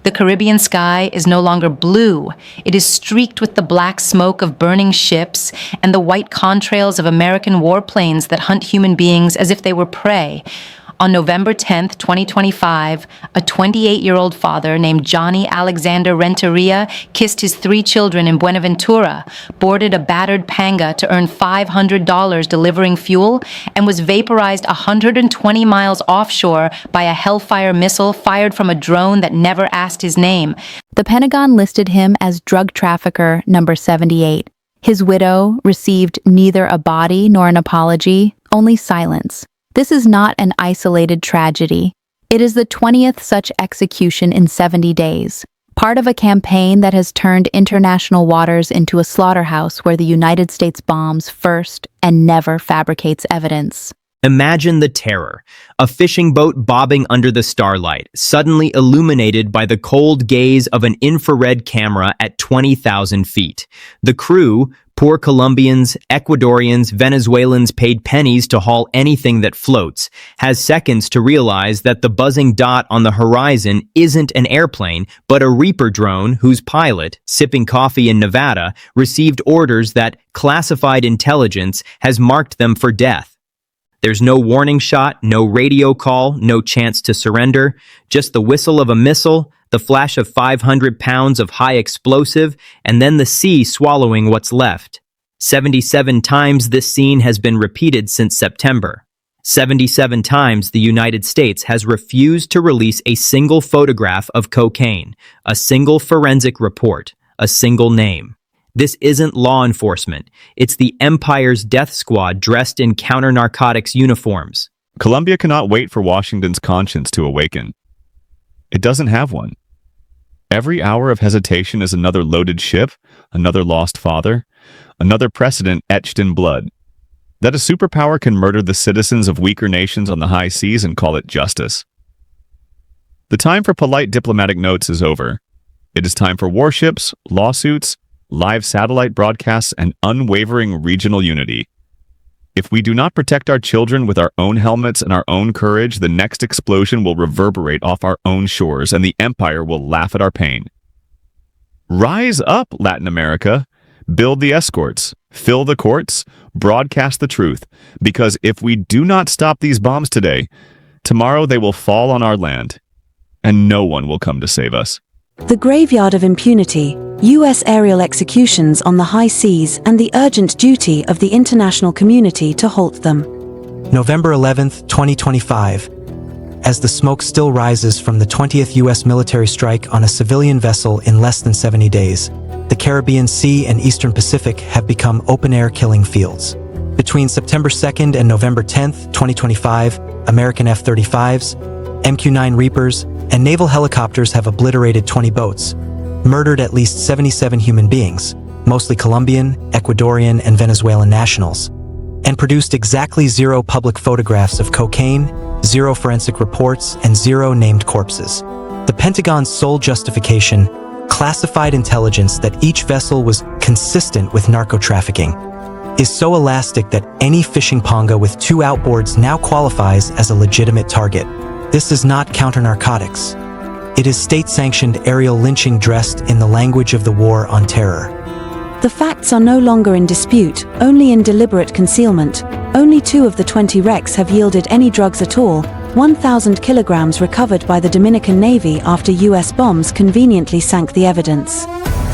The Caribbean sky is no longer blue. It is streaked with the black smoke of burning ships and the white contrails of American warplanes that hunt human beings as if they were prey. On November 10th, 2025, a 28-year-old father named Jhonny Alexander Rentería kissed his 3 children in Buenaventura, boarded a battered panga to earn $500 delivering fuel, and was vaporized 120 miles offshore by a Hellfire missile fired from a drone that never asked his name. The Pentagon listed him as drug trafficker number 78. His widow received neither a body nor an apology, only silence. This is not an isolated tragedy. It is the 20th such execution in 70 days, part of a campaign that has turned international waters into a slaughterhouse where the United States bombs first and never fabricates evidence. Imagine the terror. A fishing boat bobbing under the starlight, suddenly illuminated by the cold gaze of an infrared camera at 20,000 feet. The crew, poor Colombians, Ecuadorians, Venezuelans paid pennies to haul anything that floats, has seconds to realize that the buzzing dot on the horizon isn't an airplane, but a Reaper drone whose pilot, sipping coffee in Nevada, received orders that classified intelligence has marked them for death. There's no warning shot, no radio call, no chance to surrender, just the whistle of a missile, the flash of 500 pounds of high explosive, and then the sea swallowing what's left. 77 times this scene has been repeated since September. 77 times the United States has refused to release a single photograph of cocaine, a single forensic report, a single name. This isn't law enforcement. It's the Empire's death squad dressed in counter-narcotics uniforms. Colombia cannot wait for Washington's conscience to awaken. It doesn't have one. Every hour of hesitation is another loaded ship, another lost father, another precedent etched in blood. That a superpower can murder the citizens of weaker nations on the high seas and call it justice. The time for polite diplomatic notes is over. It is time for warships, lawsuits, live satellite broadcasts, and unwavering regional unity. If we do not protect our children with our own helmets and our own courage, the next explosion will reverberate off our own shores, and the Empire will laugh at our pain. Rise up, Latin America. Build the escorts, fill the courts, broadcast the truth, because if we do not stop these bombs today, tomorrow they will fall on our land, and no one will come to save us. The graveyard of impunity, US aerial executions on the high seas, and the urgent duty of the international community to halt them. November 11th, 2025. As the smoke still rises from the 20th US military strike on a civilian vessel in less than 70 days, the Caribbean Sea and Eastern Pacific have become open-air killing fields. Between September 2nd and November 10th, 2025, American F-35s, MQ-9 Reapers, and naval helicopters have obliterated 20 boats, murdered at least 77 human beings, mostly Colombian, Ecuadorian, and Venezuelan nationals, and produced exactly 0 public photographs of cocaine, 0 forensic reports, and 0 named corpses. The Pentagon's sole justification, classified intelligence that each vessel was consistent with narco-trafficking, is so elastic that any fishing panga with 2 outboards now qualifies as a legitimate target. This is not counter-narcotics. It is state-sanctioned aerial lynching dressed in the language of the war on terror. The facts are no longer in dispute, only in deliberate concealment. Only 2 of the 20 wrecks have yielded any drugs at all, 1,000 kilograms recovered by the Dominican Navy after US bombs conveniently sank the evidence.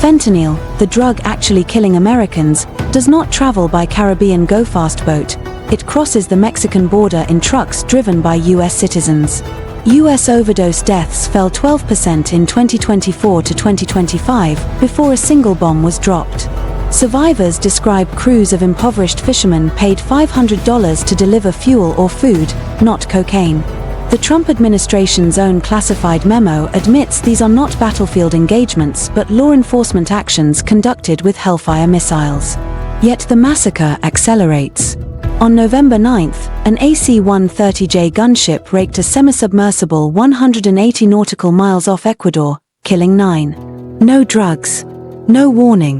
Fentanyl, the drug actually killing Americans, does not travel by Caribbean go-fast boat. It crosses the Mexican border in trucks driven by US citizens. US overdose deaths fell 12% in 2024 to 2025 before a single bomb was dropped. Survivors describe crews of impoverished fishermen paid $500 to deliver fuel or food, not cocaine. The Trump administration's own classified memo admits these are not battlefield engagements but law enforcement actions conducted with Hellfire missiles. Yet the massacre accelerates. On November 9th, an AC-130J gunship raked a semi-submersible 180 nautical miles off Ecuador, killing 9. No drugs. No warning.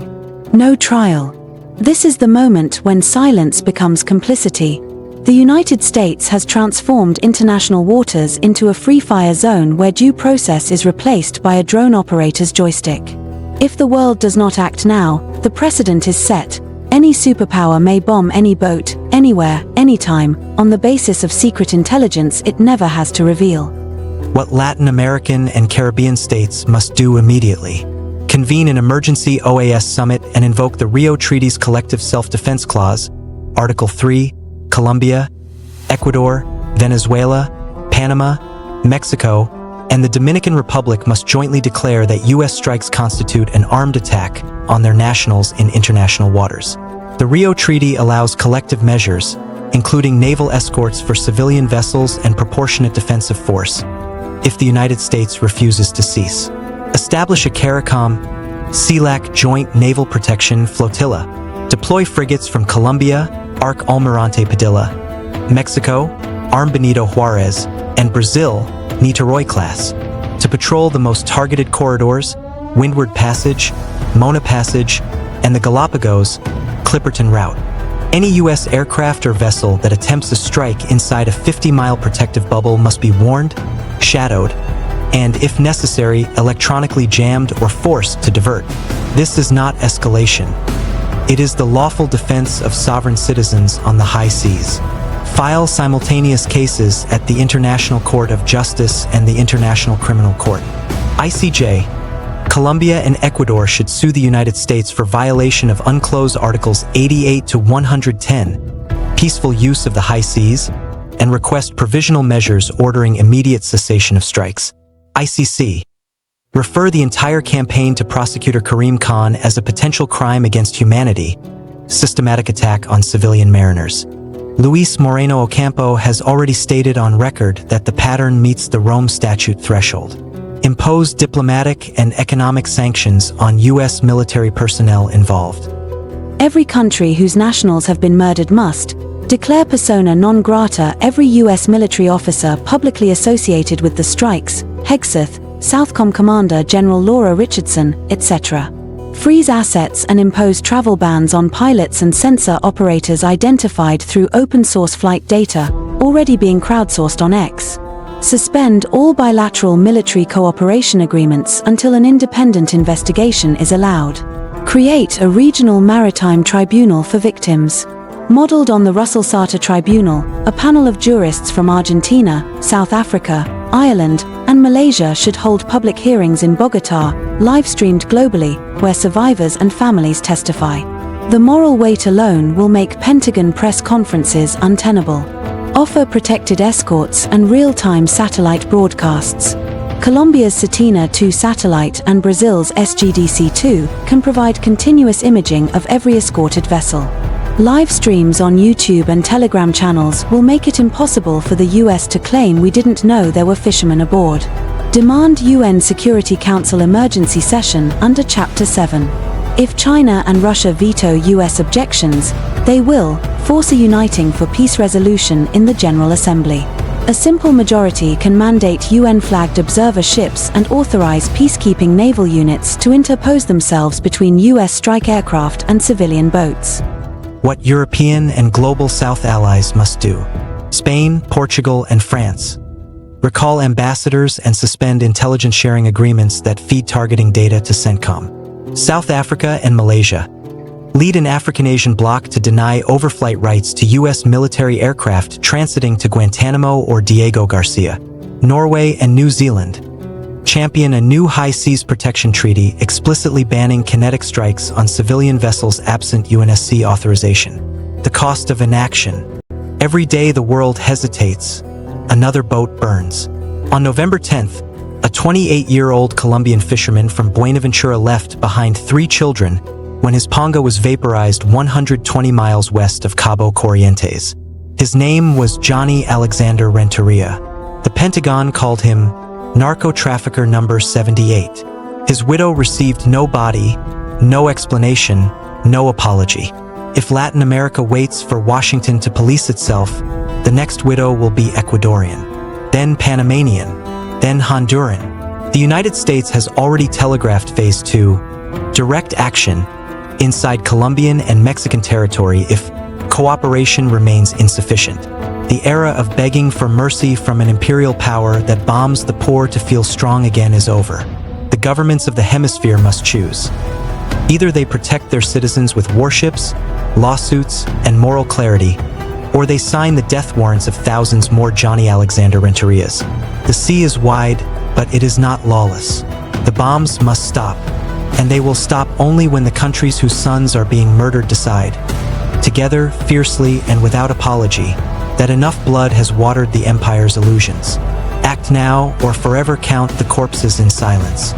No trial. This is the moment when silence becomes complicity. The United States has transformed international waters into a free-fire zone where due process is replaced by a drone operator's joystick. If the world does not act now, the precedent is set. Any superpower may bomb any boat, anywhere, anytime, on the basis of secret intelligence it never has to reveal. What Latin American and Caribbean states must do immediately: convene an emergency OAS summit and invoke the Rio Treaty's Collective Self-Defense Clause, Article 3, Colombia, Ecuador, Venezuela, Panama, Mexico, and the Dominican Republic must jointly declare that U.S. strikes constitute an armed attack on their nationals in international waters. The Rio Treaty allows collective measures, including naval escorts for civilian vessels and proportionate defensive force, if the United States refuses to cease. Establish a CARICOM, CELAC Joint Naval Protection Flotilla. Deploy frigates from Colombia, Arc Almirante Padilla, Mexico, Arm Benito Juarez, and Brazil, Niterói class, to patrol the most targeted corridors, Windward Passage, Mona Passage, and the Galapagos, Clipperton Route. Any U.S. aircraft or vessel that attempts a strike inside a 50-mile protective bubble must be warned, shadowed, and, if necessary, electronically jammed or forced to divert. This is not escalation. It is the lawful defense of sovereign citizens on the high seas. File simultaneous cases at the International Court of Justice and the International Criminal Court. ICJ. Colombia and Ecuador should sue the United States for violation of unclosed Articles 88 to 110, peaceful use of the high seas, and request provisional measures ordering immediate cessation of strikes. ICC. Refer the entire campaign to Prosecutor Karim Khan as a potential crime against humanity, systematic attack on civilian mariners. Luis Moreno Ocampo has already stated on record that the pattern meets the Rome Statute threshold. Impose diplomatic and economic sanctions on U.S. military personnel involved. Every country whose nationals have been murdered must declare persona non grata every U.S. military officer publicly associated with the strikes, Hegseth, Southcom Commander General Laura Richardson, etc. Freeze assets and impose travel bans on pilots and sensor operators identified through open-source flight data, already being crowdsourced on X. Suspend all bilateral military cooperation agreements until an independent investigation is allowed. Create a regional maritime tribunal for victims. Modeled on the Russell-Sartor Tribunal, a panel of jurists from Argentina, South Africa, Ireland, and Malaysia should hold public hearings in Bogotá, live-streamed globally, where survivors and families testify. The moral weight alone will make Pentagon press conferences untenable. Offer protected escorts and real-time satellite broadcasts. Colombia's Satina-2 satellite and Brazil's SGDC-2 can provide continuous imaging of every escorted vessel. Live streams on YouTube and Telegram channels will make it impossible for the US to claim we didn't know there were fishermen aboard. Demand UN Security Council emergency session under Chapter 7. If China and Russia veto US objections, they will force a uniting for peace resolution in the General Assembly. A simple majority can mandate UN-flagged observer ships and authorize peacekeeping naval units to interpose themselves between US strike aircraft and civilian boats. What European and global South allies must do. Spain, Portugal, and France. Recall ambassadors and suspend intelligence sharing agreements that feed targeting data to CENTCOM. South Africa and Malaysia. Lead an African-Asian bloc to deny overflight rights to U.S. military aircraft transiting to Guantanamo or Diego Garcia. Norway and New Zealand. Champion a new high seas protection treaty explicitly banning kinetic strikes on civilian vessels absent UNSC authorization. The cost of inaction. Every day the world hesitates, another boat burns. On November 10th, a 28-year-old Colombian fisherman from Buenaventura left behind 3 children when his ponga was vaporized 120 miles west of Cabo Corrientes. His name was Jhonny Alexander Rentería. The Pentagon called him narco-trafficker number 78. His widow received no body, no explanation, no apology. If Latin America waits for Washington to police itself, the next widow will be Ecuadorian, then Panamanian, then Honduran. The United States has already telegraphed Phase 2, direct action, inside Colombian and Mexican territory if cooperation remains insufficient. The era of begging for mercy from an imperial power that bombs the poor to feel strong again is over. The governments of the hemisphere must choose. Either they protect their citizens with warships, lawsuits, and moral clarity, or they sign the death warrants of thousands more Jhonny Alexander Renterias. The sea is wide, but it is not lawless. The bombs must stop, and they will stop only when the countries whose sons are being murdered decide, together, fiercely, and without apology, that enough blood has watered the empire's illusions. Act now, or forever count the corpses in silence.